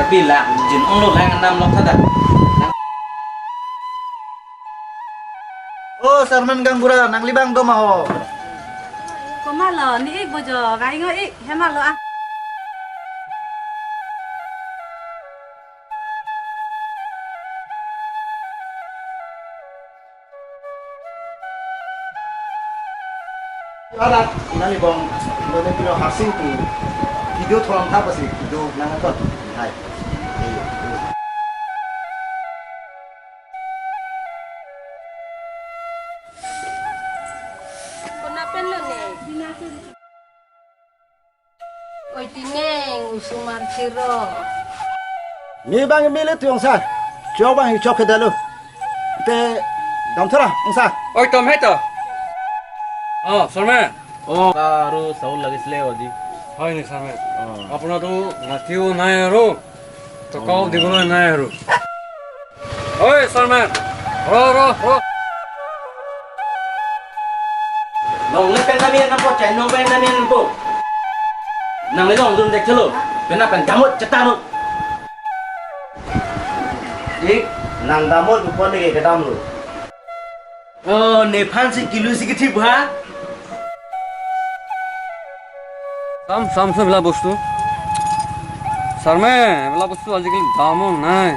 bila jin ong lang nam lok thada Oh Sarman Ganggura nanglibang do maho. Komalo ni ik bojo gai ngo ik hemalo ah. Ada nani bong done pilo harsing tu video tholam tha pasi video nang kon hai. Kenapa lo nih? Oi tineng usumar siro. Mi bang mi le tuong sa. Chok bang hi chok kedalu. Te dam thara ong sa. Oi Tom heto. Sarman. oh karu saul lagisle odi হয় নি Sarman. আপোনাতো মাতিও নাই আৰু টকাও দিবলৈ নাই আৰু ঐ Sarman. ৰ nong le pen namian nampo chai nong pen namian nampo nang le dong dun dek chelo pena pen damot cetaro Ik nang damot upon ni ke dam lu. oh ne phansi kilu sikiti bha চামচোন এইবিলাক বস্তু Sarman এইবিলাক বস্তু আজিকালি দামো নাই